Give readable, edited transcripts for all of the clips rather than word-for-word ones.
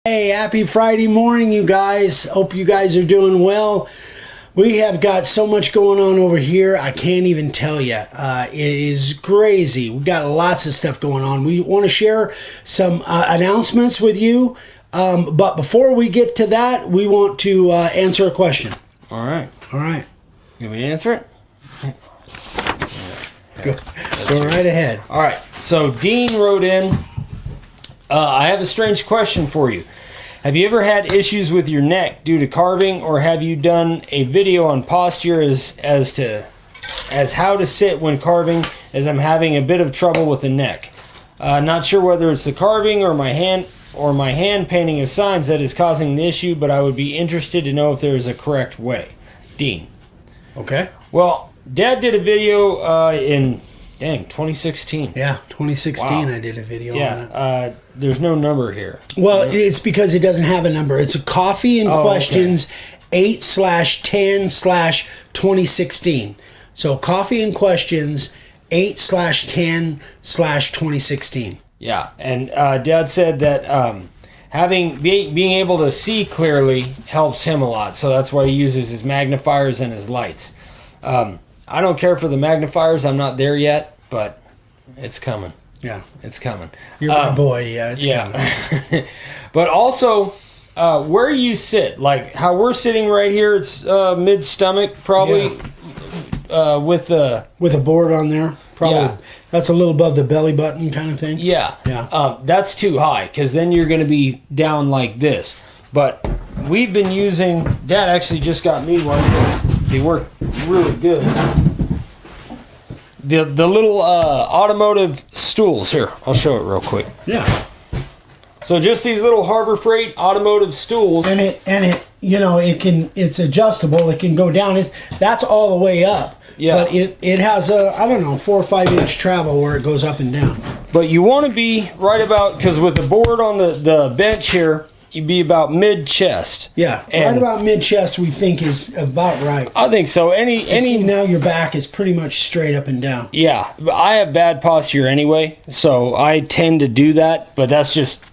Hey, happy Friday morning, you guys. Hope you guys are doing well. We have got so much going on over here, I can't even tell you. It is crazy. We've got lots of stuff going on. We want to share some announcements with you. But before we get to that, we want to answer a question. All right. You want me to answer it? Go right ahead. All right. So Dean wrote in, I have a strange question for you. Have you ever had issues with your neck due to carving, or have you done a video on posture as how to sit when carving, as I'm having a bit of trouble with the neck? Not sure whether it's the carving or my hand painting of signs that is causing the issue, but I would be interested to know if there is a correct way. Dean. Okay. Well, Dad did a video in 2016. Yeah, 2016 Wow. I did a video on that. Yeah, there's no number here. Well, it's because it doesn't have a number. It's a Coffee and Questions 8/10/2016. So Coffee and Questions 8/10/2016. Yeah, and Dad said that being able to see clearly helps him a lot. So that's why he uses his magnifiers and his lights. I don't care for the magnifiers. I'm not there yet, but it's coming. Yeah. It's coming. You're my boy. Yeah, it's coming. But also, where you sit, like how we're sitting right here, it's mid-stomach probably, with a board on there. Probably. Yeah. That's a little above the belly button kind of thing. Yeah. Yeah. That's too high, because then you're going to be down like this. But we've been using, Dad actually just got me one of those. They work really good. The little automotive stools here. I'll show it real quick. Yeah. So just these little Harbor Freight automotive stools. And it it's adjustable. It can go down. That's all the way up. Yeah. But it has a 4 or 5 inch travel where it goes up and down. But you want to be right about, because with the board on the bench here, you'd be about mid-chest. Yeah, right about mid-chest we think is about right. I think so. See, now your back is pretty much straight up and down. Yeah, I have bad posture anyway, so I tend to do that, but that's just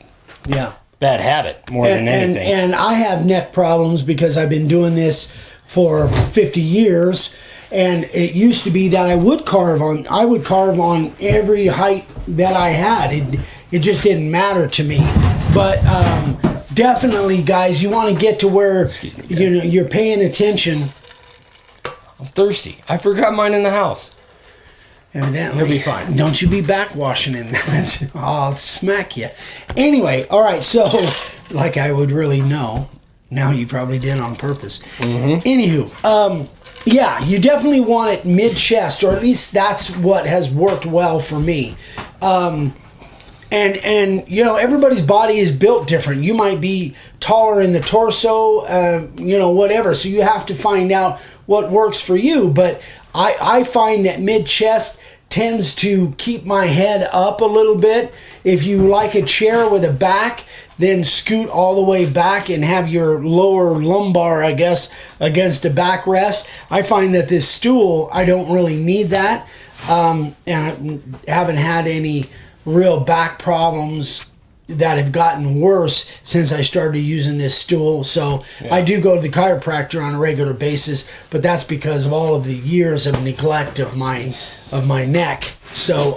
bad habit more than anything. And I have neck problems because I've been doing this for 50 years, and it used to be that I would carve on every height that I had. It just didn't matter to me. But definitely, guys, you want to get to where you're paying attention. I'm thirsty. I forgot mine in the house. Evidently. You'll be fine. Don't you be backwashing in that. I'll smack you. Anyway, all right, so like I would really know. Now you probably did on purpose. Mm-hmm. Anywho, you definitely want it mid-chest, or at least that's what has worked well for me. And everybody's body is built different. You might be taller in the torso, whatever. So you have to find out what works for you. But I find that mid-chest tends to keep my head up a little bit. If you like a chair with a back, then scoot all the way back and have your lower lumbar, I guess, against a backrest. I find that this stool, I don't really need that. And I haven't had any real back problems that have gotten worse since I started using this stool. So I do go to the chiropractor on a regular basis, but that's because of all of the years of neglect of my neck. So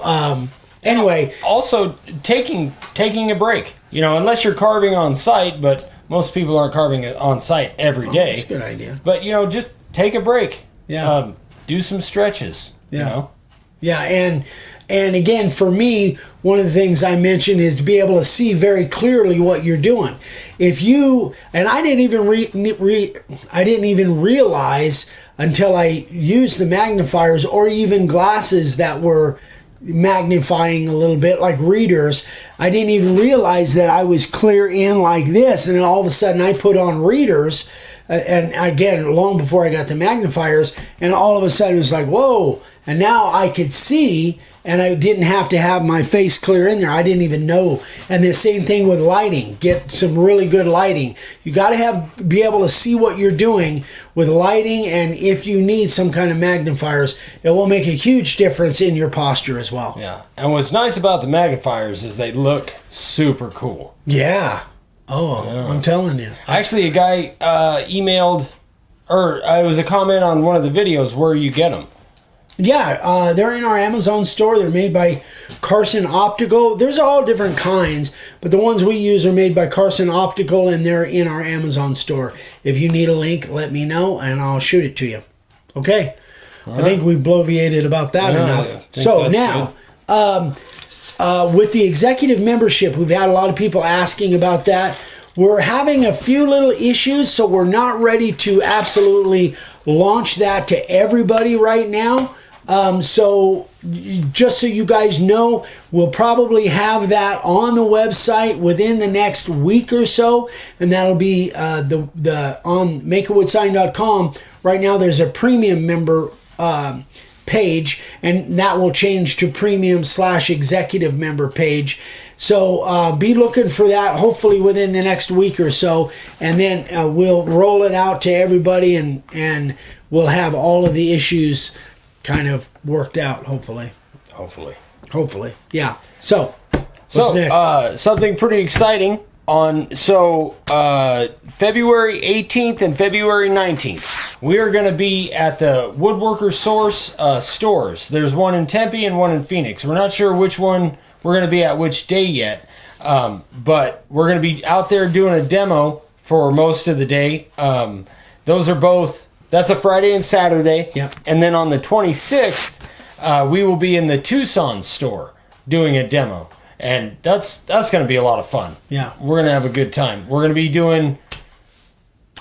anyway, also taking a break. Unless you're carving on site, but most people aren't carving on site every day. That's a good idea. But just take a break. Yeah. Do some stretches. Yeah. Yeah, and again, for me, one of the things I mentioned is to be able to see very clearly what you're doing. If you, and I didn't even realize until I used the magnifiers or even glasses that were magnifying a little bit, like readers, I didn't even realize that I was clear in like this, and then all of a sudden I put on readers, and again, long before I got the magnifiers, and all of a sudden it was like, whoa, and now I could see, and I didn't have to have my face clear in there. I didn't even know. And the same thing with lighting. Get some really good lighting. You got to be able to see what you're doing with lighting, and if you need some kind of magnifiers, it will make a huge difference in your posture as well. Yeah. And what's nice about the magnifiers is they look super cool. Yeah. Oh, yeah. I'm telling you. Actually, a guy emailed, or it was a comment on one of the videos where you get them. Yeah, they're in our Amazon store. They're made by Carson Optical. There's all different kinds, but the ones we use are made by Carson Optical, and they're in our Amazon store. If you need a link, let me know, and I'll shoot it to you. Okay? All right. I think we've bloviated about that enough. So now, with the executive membership, we've had a lot of people asking about that. We're having a few little issues, so we're not ready to absolutely launch that to everybody right now. So just so you guys know, we'll probably have that on the website within the next week or so, and that'll be on makeawoodsign.com. Right now there's a premium member page, and that will change to premium/executive member page. So be looking for that hopefully within the next week or so, and then we'll roll it out to everybody, and we'll have all of the issues kind of worked out, hopefully. Hopefully. Yeah. So what's next? Something pretty exciting on February 18th and February 19th. We are going to be at the Woodworker Source stores. There's one in Tempe and one in Phoenix. We're not sure which one we're going to be at which day yet, but we're going to be out there doing a demo for most of the day. Those are both. That's a Friday and Saturday. Yep. And then on the 26th, we will be in the Tucson store doing a demo. And that's going to be a lot of fun. Yeah. We're going to have a good time. We're going to be doing...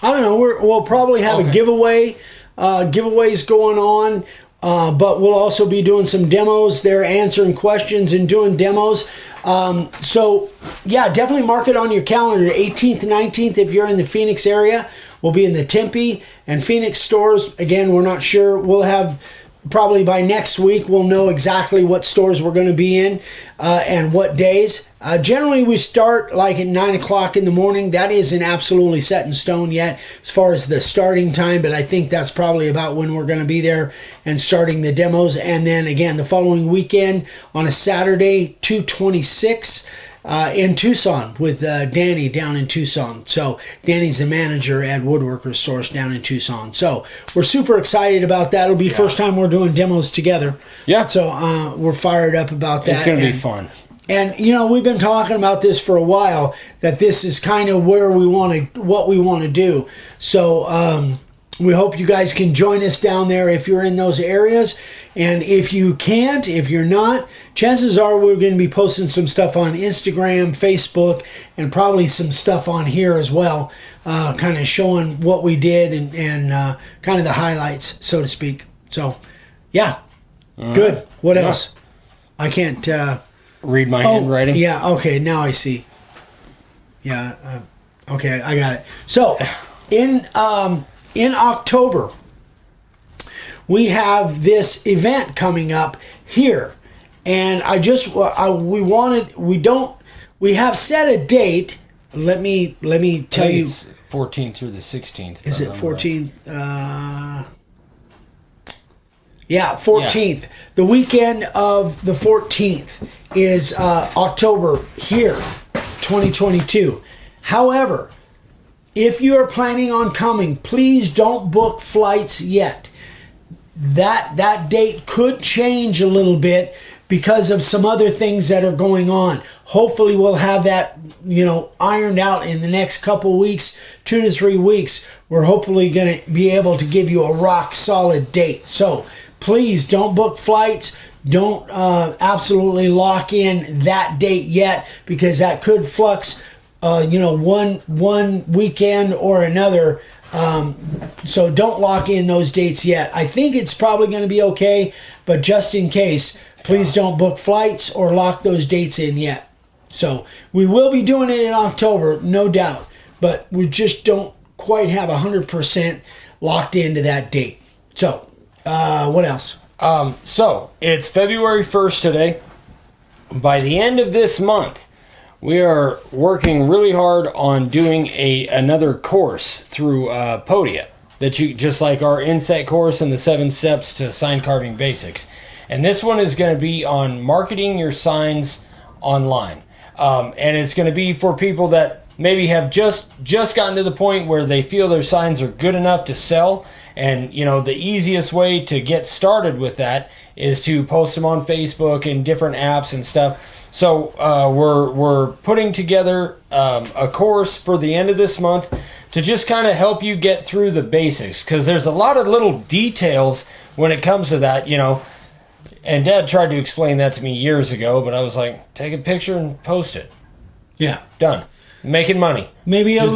I don't know. We'll probably have a giveaway. Giveaways going on. But we'll also be doing some demos there, answering questions and doing demos. So, yeah, definitely mark it on your calendar. 18th, 19th, if you're in the Phoenix area. We'll be in the Tempe and Phoenix stores. Again, we're not sure. We'll have, probably by next week, we'll know exactly what stores we're going to be in and what days. Generally, we start like at 9 o'clock in the morning. That isn't absolutely set in stone yet as far as the starting time, but I think that's probably about when we're going to be there and starting the demos. And then again, the following weekend on a Saturday, 2/26, in Tucson with Danny down in Tucson. So Danny's the manager at Woodworker Source down in Tucson. So we're super excited about that. It'll be the first time we're doing demos together. Yeah. So we're fired up about that. It's going to be fun. And, you know, we've been talking about this for a while, that this is kind of where we want to, what we want to do. So we hope you guys can join us down there if you're in those areas. And if you can't, if you're not, chances are we're going to be posting some stuff on Instagram, Facebook, and probably some stuff on here as well, kind of showing what we did and kind of the highlights, so to speak. So, yeah, good. What else? I can't... read my handwriting? Yeah, okay, now I see. Yeah, okay, I got it. So, in October, we have this event coming up here, and we have set a date. Let me tell you. It's 14th through the 16th. Is it 14th? Yeah, 14th. Yeah. The weekend of the 14th is October here, 2022. However, if you are planning on coming, please don't book flights yet. That date could change a little bit because of some other things that are going on. Hopefully we'll have that, ironed out in the next couple weeks, 2 to 3 weeks. We're hopefully going to be able to give you a rock solid date. So please don't book flights. Don't absolutely lock in that date yet, because that could flux, one weekend or another. So don't lock in those dates yet. I think it's probably going to be okay, but just in case, please don't book flights or lock those dates in yet. So we will be doing it in October, no doubt, but we just don't quite have 100% locked into that date. So, what else? So it's February 1st today. By the end of this month, we are working really hard on doing another course through Podia, that you, just like our inset course and the 7 steps to sign carving basics. And this one is going to be on marketing your signs online. And it's going to be for people that maybe have just gotten to the point where they feel their signs are good enough to sell. And, the easiest way to get started with that is to post them on Facebook and different apps and stuff. So we're putting together a course for the end of this month to just kind of help you get through the basics, because there's a lot of little details when it comes to that, And Dad tried to explain that to me years ago, but I was like, take a picture and post it. Yeah. Done. Making money. Maybe a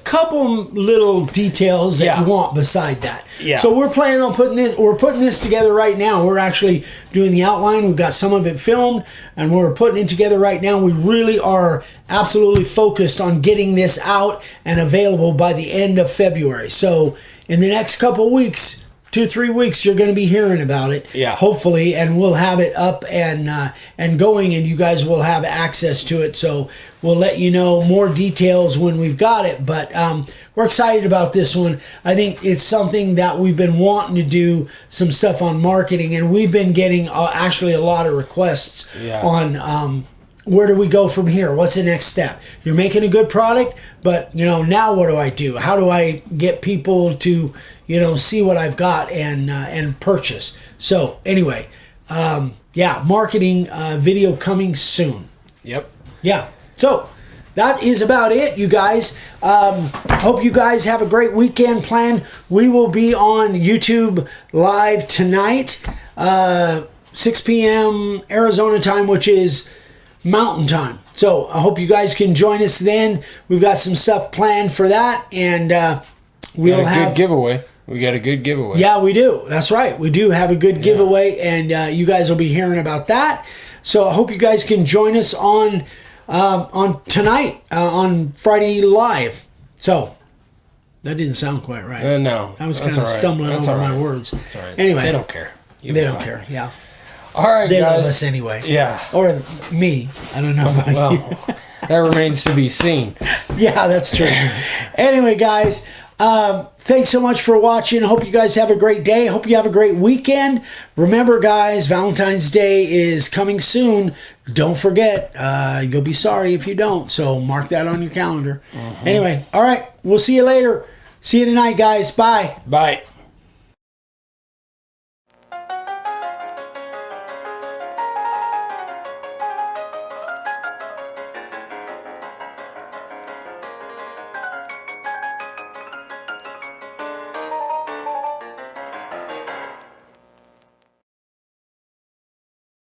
couple little details that you want beside that. Yeah. So we're planning on putting this together right now. We're actually doing the outline. We've got some of it filmed, and we're putting it together right now. We really are absolutely focused on getting this out and available by the end of February. So in the next couple weeks, 2-3 weeks, you're going to be hearing about it. Yeah. Hopefully, and we'll have it up and going, and you guys will have access to it. So we'll let you know more details when we've got it. But we're excited about this one. I think it's something that we've been wanting to do some stuff on marketing, and we've been getting actually a lot of requests on where do we go from here? What's the next step? You're making a good product, but now what do I do? How do I get people to see what I've got and purchase? So anyway, marketing video coming soon. Yep. Yeah. So that is about it, you guys. Hope you guys have a great weekend planned. We will be on YouTube live tonight, 6 p.m. Arizona time, which is Mountain Time. So I hope you guys can join us then. We've got some stuff planned for that, and we'll have a good giveaway. We got a good giveaway. Yeah, we do. That's right. We do have a good giveaway, and you guys will be hearing about that. So I hope you guys can join us on tonight on Friday Live. So that didn't sound quite right. No, I was kind of stumbling over my words. That's all right. Anyway, they don't care. They don't care. Yeah. All right, they guys. love us anyway. Yeah. Or me. I don't know about you. That remains to be seen. Yeah, that's true. Anyway, guys, thanks so much for watching. Hope you guys have a great day. Hope you have a great weekend. Remember, guys, Valentine's Day is coming soon. Don't forget. You'll be sorry if you don't. So mark that on your calendar. Anyway, all right. We'll see you later. See you tonight, guys. Bye. Bye.